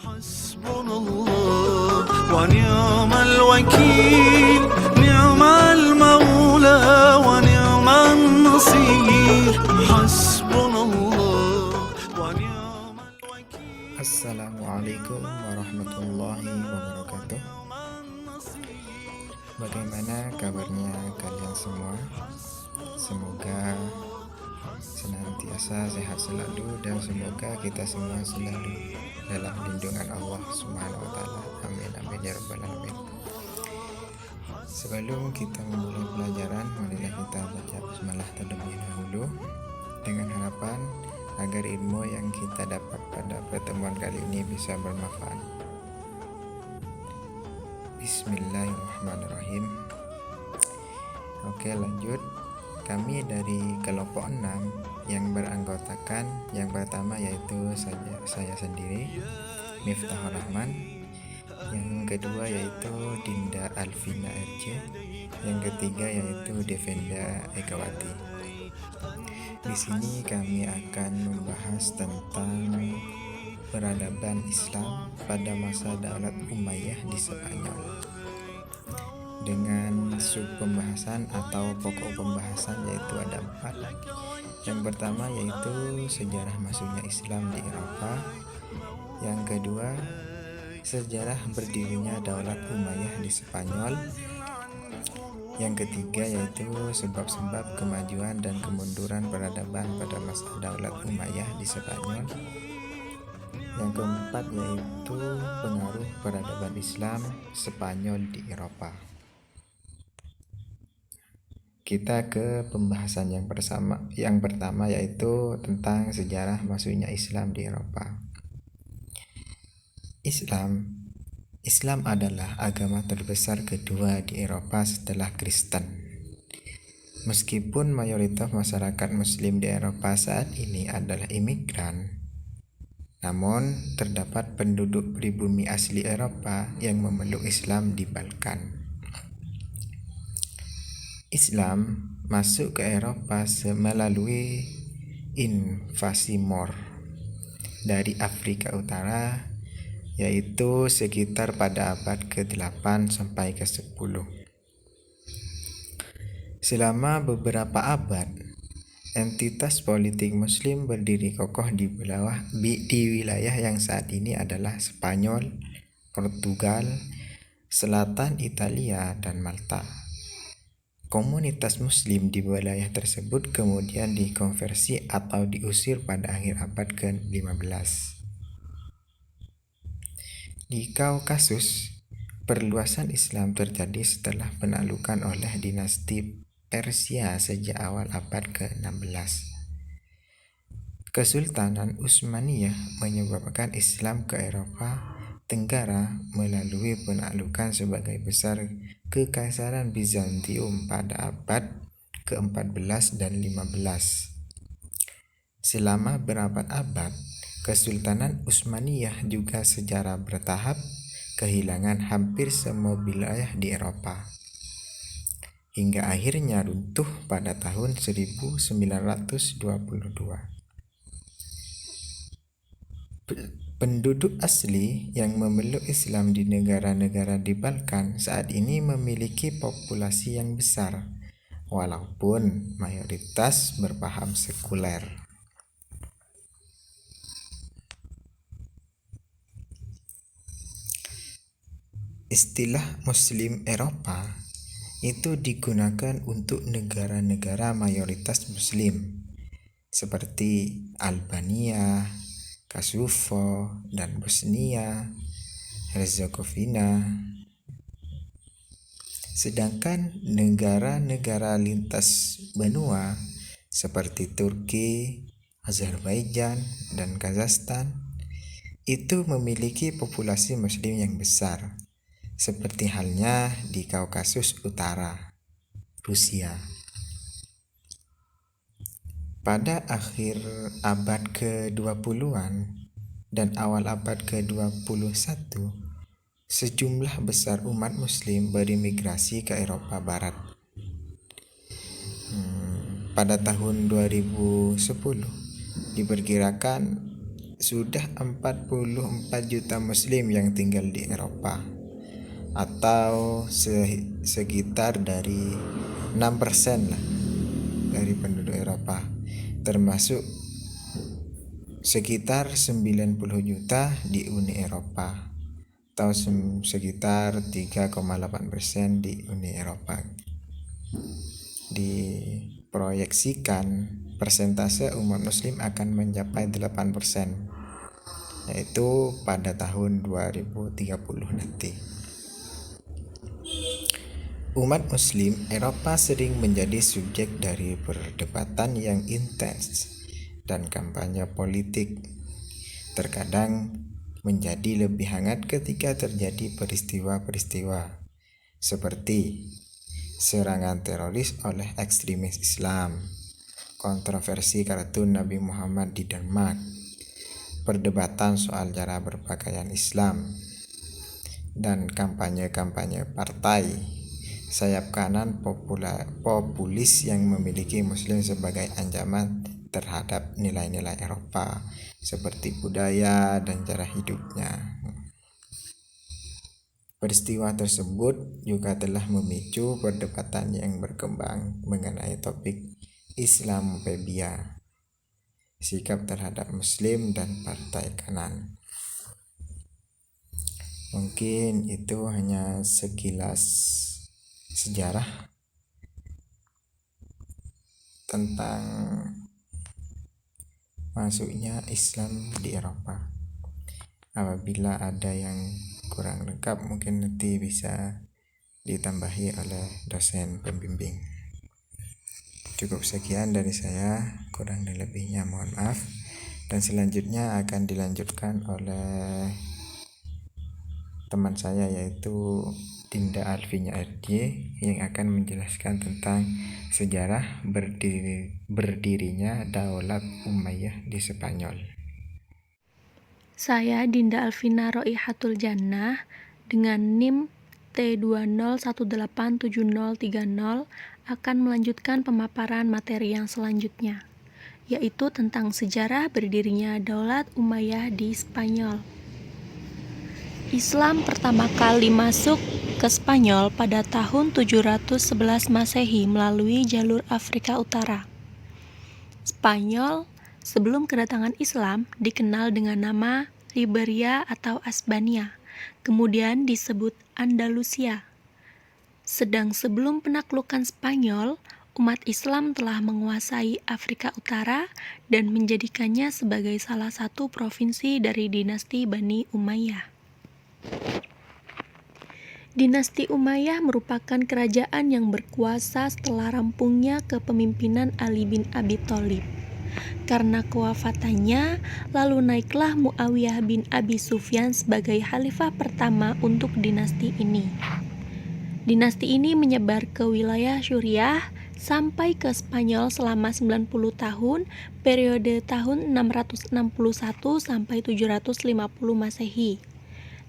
حسبنا الله ونعم الوكيل نعم المولى ونعم النصير حسبنا الله ونعم الوكيل. Assalamualaikum warahmatullahi wabarakatuh. Bagaimana kabarnya kalian semua? Semoga senantiasa sehat selalu dan semoga kita semua selalu dalam lindungan Allah Subhanahu wa taala. Amin amin ya rabbal alamin. Sebelum kita memulai pelajaran, marilah kita baca bismillah terlebih dahulu dengan harapan agar ilmu yang kita dapat pada pertemuan kali ini bisa bermanfaat. Bismillahirrahmanirrahim. Oke, lanjut. Kami dari kelompok 6 yang beranggotakan yang pertama yaitu saya sendiri, Miftahur Rahman. Yang kedua yaitu Dinda Alvina RJ. Yang ketiga yaitu Devenda Ekawati. Di sini kami akan membahas tentang peradaban Islam pada masa Daulat Umayyah di Spanyol. Dengan sub pembahasan atau pokok pembahasan yaitu ada 4. Yang pertama yaitu sejarah masuknya Islam di Eropa. Yang kedua, sejarah berdirinya Daulat Umayyah di Spanyol. Yang ketiga yaitu sebab-sebab kemajuan dan kemunduran peradaban pada masa Daulat Umayyah di Spanyol. Yang keempat yaitu pengaruh peradaban Islam Spanyol di Eropa. Kita ke pembahasan yang pertama yaitu tentang sejarah masuknya Islam di Eropa. Islam adalah agama terbesar kedua di Eropa setelah Kristen. Meskipun mayoritas masyarakat Muslim di Eropa saat ini adalah imigran, namun terdapat penduduk pribumi asli Eropa yang memeluk Islam di Balkan. Islam masuk ke Eropa melalui invasi Moor dari Afrika Utara, yaitu sekitar pada abad ke-8 sampai ke-10. Selama beberapa abad, entitas politik Muslim berdiri kokoh di wilayah yang saat ini adalah Spanyol, Portugal, Selatan Italia, dan Malta. Komunitas Muslim di wilayah tersebut kemudian dikonversi atau diusir pada akhir abad ke-15. Di Kaukasus, perluasan Islam terjadi setelah penaklukan oleh dinasti Persia sejak awal abad ke-16. Kesultanan Utsmaniyah menyebabkan Islam ke Eropa Tenggara melalui penaklukan sebagai besar Kekaisaran Bizantium pada abad ke-14 dan 15. Selama berabad-abad, Kesultanan Utsmaniyah juga secara bertahap kehilangan hampir semua wilayah di Eropa, hingga akhirnya runtuh pada tahun 1922. Penduduk asli yang memeluk Islam di negara-negara di Balkan saat ini memiliki populasi yang besar, walaupun mayoritas berpaham sekuler. Istilah Muslim Eropa itu digunakan untuk negara-negara mayoritas Muslim seperti Albania, Kosovo, dan Bosnia Herzegovina. Sedangkan negara-negara lintas benua seperti Turki, Azerbaijan, dan Kazakhstan itu memiliki populasi Muslim yang besar, seperti halnya di Kaukasus Utara, Rusia. Pada akhir abad ke-20-an dan awal abad ke-21, sejumlah besar umat Muslim berimigrasi ke Eropa Barat. Pada tahun 2010, diperkirakan sudah 44 juta muslim yang tinggal di Eropa, atau sekitar dari 6% lah dari penduduk Eropa, termasuk sekitar 90 juta di Uni Eropa atau sekitar 3,8% di Uni Eropa. Diproyeksikan persentase umat muslim akan mencapai 8%, yaitu pada tahun 2030 nanti. Umat muslim Eropa sering menjadi subjek dari perdebatan yang intens dan kampanye politik. Terkadang menjadi lebih hangat ketika terjadi peristiwa-peristiwa seperti serangan teroris oleh ekstremis Islam, kontroversi kartun Nabi Muhammad di Denmark, perdebatan soal cara berpakaian Islam, dan kampanye-kampanye partai sayap kanan populis yang memiliki muslim sebagai ancaman terhadap nilai-nilai Eropa seperti budaya dan cara hidupnya. Peristiwa tersebut juga telah memicu perdebatan yang berkembang mengenai topik Islamofobia, sikap terhadap muslim dan partai kanan. Mungkin itu hanya sekilas sejarah tentang masuknya Islam di Eropa. Apabila ada yang kurang lengkap, mungkin nanti bisa ditambahi oleh dosen pembimbing. Cukup sekian dari saya, kurang dan lebihnya mohon maaf. Dan selanjutnya akan dilanjutkan oleh teman saya, yaitu Dinda Alfinya RJ, yang akan menjelaskan tentang sejarah berdirinya Daulat Umayyah di Spanyol. Saya Dinda Alfina Roihatul Jannah dengan NIM T20187030 akan melanjutkan pemaparan materi yang selanjutnya, yaitu tentang sejarah berdirinya Daulat Umayyah di Spanyol. Islam pertama kali masuk ke Spanyol pada tahun 711 Masehi melalui jalur Afrika Utara. Spanyol sebelum kedatangan Islam dikenal dengan nama Liberia atau Asbania, kemudian disebut Andalusia. Sedang sebelum penaklukan Spanyol, umat Islam telah menguasai Afrika Utara dan menjadikannya sebagai salah satu provinsi dari dinasti Bani Umayyah. Dinasti Umayyah merupakan kerajaan yang berkuasa setelah rampungnya kepemimpinan Ali bin Abi Thalib. Karena kewafatannya, lalu naiklah Muawiyah bin Abi Sufyan sebagai khalifah pertama untuk dinasti ini. Dinasti ini menyebar ke wilayah Suriah sampai ke Spanyol selama 90 tahun, periode tahun 661 sampai 750 Masehi.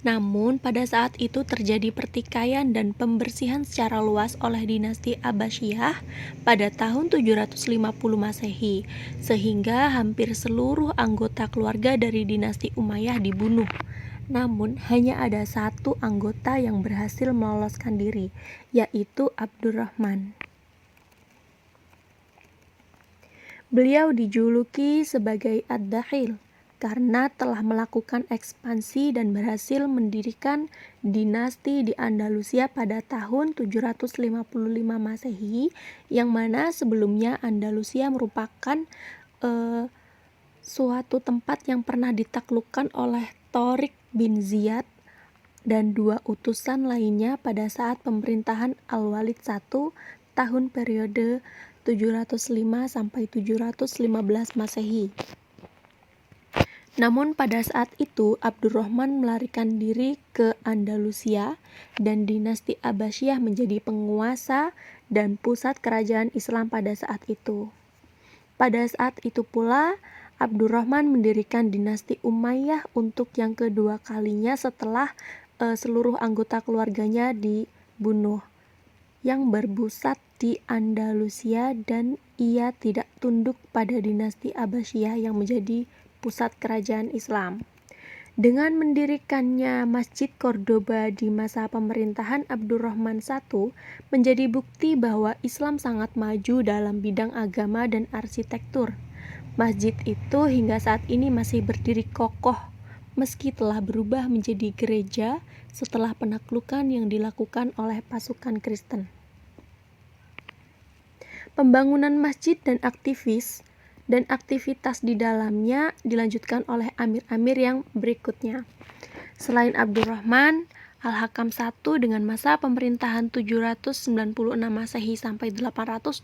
Namun pada saat itu terjadi pertikaian dan pembersihan secara luas oleh dinasti Abbasiyah pada tahun 750 Masehi, sehingga hampir seluruh anggota keluarga dari dinasti Umayyah dibunuh. Namun hanya ada satu anggota yang berhasil meloloskan diri, yaitu Abdurrahman. Beliau dijuluki sebagai Ad-Dakhil karena telah melakukan ekspansi dan berhasil mendirikan dinasti di Andalusia pada tahun 755 Masehi, yang mana sebelumnya Andalusia merupakan suatu tempat yang pernah ditaklukkan oleh Tariq bin Ziyad dan dua utusan lainnya pada saat pemerintahan Al-Walid I tahun periode 705 sampai 715 Masehi. Namun pada saat itu Abdurrahman melarikan diri ke Andalusia dan dinasti Abbasiyah menjadi penguasa dan pusat kerajaan Islam pada saat itu. Pada saat itu pula Abdurrahman mendirikan dinasti Umayyah untuk yang kedua kalinya setelah seluruh anggota keluarganya dibunuh yang berpusat di Andalusia, dan ia tidak tunduk pada dinasti Abbasiyah yang menjadi pusat kerajaan Islam. Dengan mendirikannya Masjid Cordoba di masa pemerintahan Abdurrahman I menjadi bukti bahwa Islam sangat maju dalam bidang agama dan arsitektur. Masjid itu hingga saat ini masih berdiri kokoh meski telah berubah menjadi gereja setelah penaklukan yang dilakukan oleh pasukan Kristen. Pembangunan masjid dan aktivitas di dalamnya dilanjutkan oleh amir-amir yang berikutnya. Selain Abdurrahman, Al-Hakam I dengan masa pemerintahan 796 Masehi sampai 822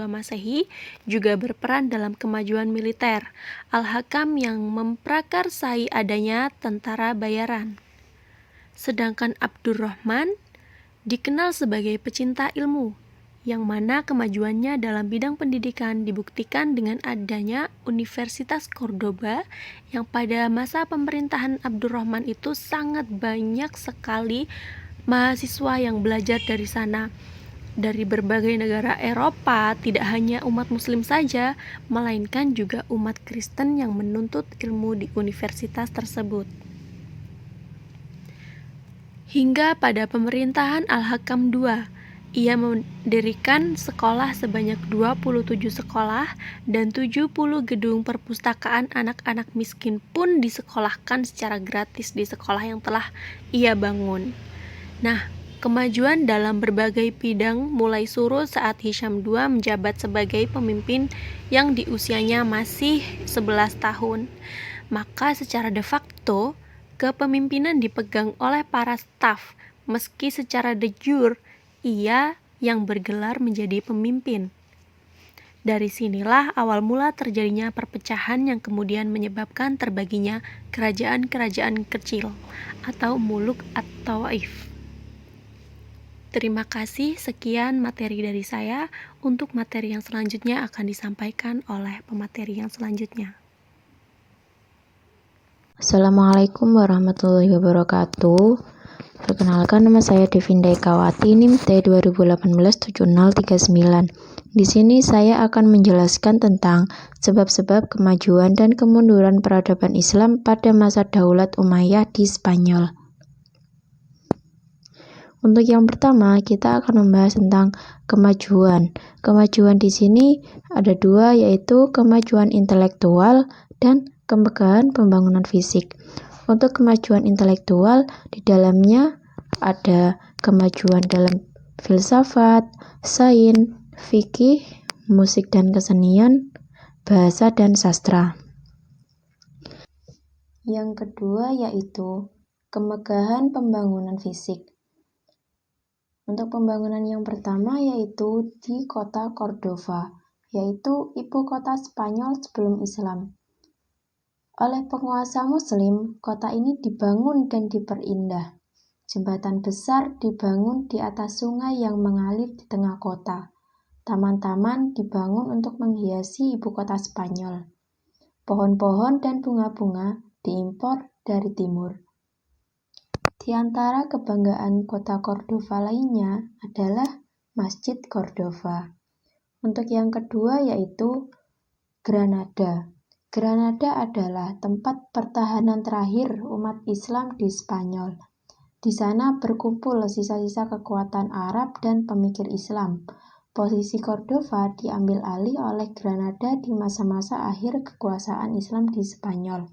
Masehi juga berperan dalam kemajuan militer. Al-Hakam yang memprakarsai adanya tentara bayaran. Sedangkan Abdurrahman dikenal sebagai pecinta ilmu, yang mana kemajuannya dalam bidang pendidikan dibuktikan dengan adanya Universitas Cordoba yang pada masa pemerintahan Abdurrahman itu sangat banyak sekali mahasiswa yang belajar dari sana. Dari berbagai negara Eropa, tidak hanya umat muslim saja, melainkan juga umat Kristen yang menuntut ilmu di universitas tersebut. Hingga pada pemerintahan Al-Hakam II, ia mendirikan sekolah sebanyak 27 sekolah dan 70 gedung perpustakaan. Anak-anak miskin pun disekolahkan secara gratis di sekolah yang telah ia bangun. Nah, kemajuan dalam berbagai bidang mulai surut saat Hisham II menjabat sebagai pemimpin yang di usianya masih 11 tahun. Maka secara de facto, kepemimpinan dipegang oleh para staf, meski secara de jure ia yang bergelar menjadi pemimpin. Dari sinilah awal mula terjadinya perpecahan yang kemudian menyebabkan terbaginya kerajaan-kerajaan kecil atau muluk at-tawaif. Terima kasih, sekian materi dari saya. Untuk materi yang selanjutnya akan disampaikan oleh pemateri yang selanjutnya. Assalamualaikum warahmatullahi wabarakatuh. Perkenalkan, nama saya Devinda Ekawati, NIM T20187039. Di sini saya akan menjelaskan tentang sebab-sebab kemajuan dan kemunduran peradaban Islam pada masa Daulat Umayyah di Spanyol. Untuk yang pertama, kita akan membahas tentang kemajuan. Kemajuan di sini ada dua, yaitu kemajuan intelektual dan kemegahan pembangunan fisik. Untuk kemajuan intelektual, di dalamnya ada kemajuan dalam filsafat, sains, fikih, musik dan kesenian, bahasa dan sastra. Yang kedua yaitu kemegahan pembangunan fisik. Untuk pembangunan yang pertama yaitu di kota Cordova, yaitu ibu kota Spanyol sebelum Islam. Oleh penguasa Muslim, kota ini dibangun dan diperindah. Jembatan besar dibangun di atas sungai yang mengalir di tengah kota. Taman-taman dibangun untuk menghiasi ibu kota Spanyol. Pohon-pohon dan bunga-bunga diimpor dari timur. Di antara kebanggaan kota Cordova lainnya adalah Masjid Cordova. Untuk yang kedua yaitu Granada. Granada adalah tempat pertahanan terakhir umat Islam di Spanyol. Di sana berkumpul sisa-sisa kekuatan Arab dan pemikir Islam. Posisi Cordova diambil alih oleh Granada di masa-masa akhir kekuasaan Islam di Spanyol.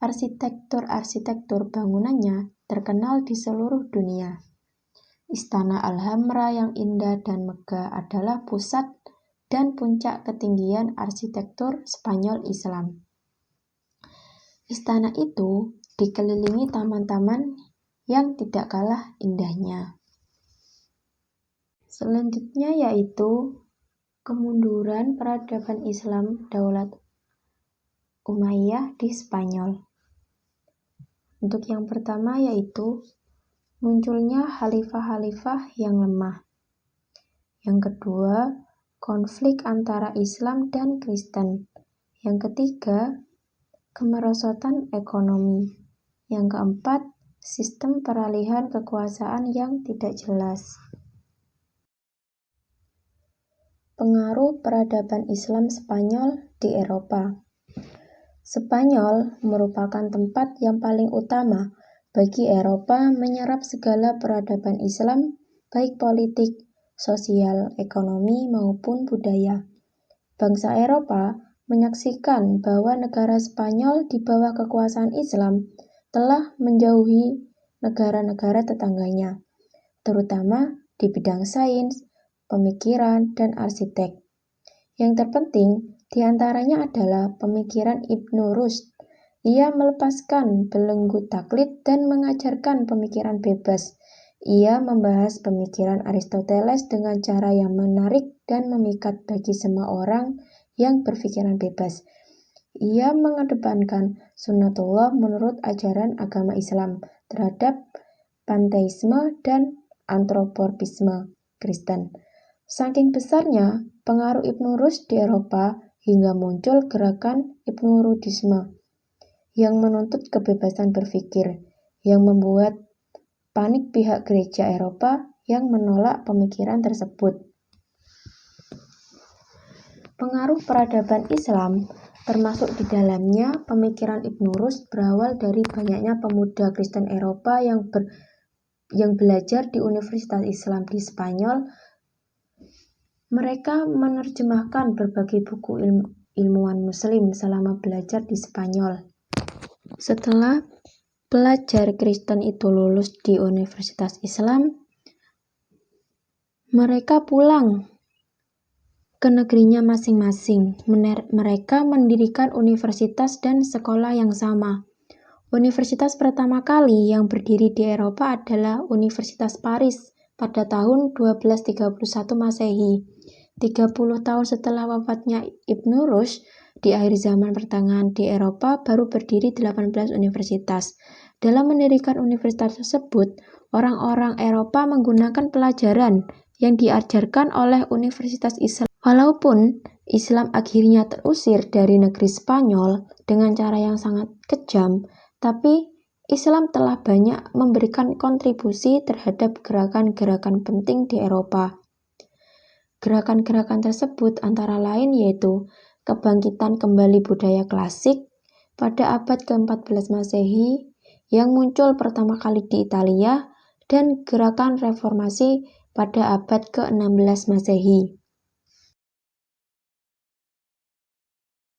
Arsitektur bangunannya terkenal di seluruh dunia. Istana Alhambra yang indah dan megah adalah pusat dan puncak ketinggian arsitektur Spanyol Islam. Istana itu dikelilingi taman-taman yang tidak kalah indahnya. Selanjutnya yaitu kemunduran peradaban Islam Daulat Umayyah di Spanyol. Untuk yang pertama yaitu munculnya khalifah-khalifah yang lemah. Yang kedua, konflik antara Islam dan Kristen. Yang ketiga, kemerosotan ekonomi. Yang keempat, sistem peralihan kekuasaan yang tidak jelas. Pengaruh peradaban Islam Spanyol di Eropa. Spanyol merupakan tempat yang paling utama bagi Eropa menyerap segala peradaban Islam, baik politik, sosial, ekonomi, maupun budaya. Bangsa Eropa menyaksikan bahwa negara Spanyol di bawah kekuasaan Islam telah menjauhi negara-negara tetangganya, terutama di bidang sains, pemikiran, dan arsitek. Yang terpenting di antaranya adalah pemikiran Ibnu Rushd. Ia melepaskan belenggu taklid dan mengajarkan pemikiran bebas. Ia membahas pemikiran Aristoteles dengan cara yang menarik dan memikat bagi semua orang yang berpikiran bebas. Ia mengedepankan sunnatullah menurut ajaran agama Islam terhadap panteisme dan antroporpisme Kristen. Saking besarnya pengaruh Ibnu Rushd di Eropa hingga muncul gerakan Ibnu Rudisme yang menuntut kebebasan berpikir, yang membuat panik pihak gereja Eropa yang menolak pemikiran tersebut. Pengaruh peradaban Islam, termasuk di dalamnya pemikiran Ibnu Rushd, berawal dari banyaknya pemuda Kristen Eropa yang belajar di Universitas Islam di Spanyol. Mereka menerjemahkan berbagai buku ilmuwan Muslim selama belajar di Spanyol. Setelah pelajar Kristen itu lulus di Universitas Islam, mereka pulang ke negerinya masing-masing. Mereka mendirikan universitas dan sekolah yang sama. Universitas pertama kali yang berdiri di Eropa adalah Universitas Paris pada tahun 1231 Masehi. 30 tahun setelah wafatnya Ibnu Rushd, di akhir zaman pertengahan di Eropa baru berdiri 18 universitas. Dalam mendirikan universitas tersebut, orang-orang Eropa menggunakan pelajaran yang diajarkan oleh Universitas Islam. Walaupun Islam akhirnya terusir dari negeri Spanyol dengan cara yang sangat kejam, tapi Islam telah banyak memberikan kontribusi terhadap gerakan-gerakan penting di Eropa. Gerakan-gerakan tersebut antara lain yaitu kebangkitan kembali budaya klasik pada abad ke-14 Masehi yang muncul pertama kali di Italia dan gerakan reformasi pada abad ke-16 Masehi.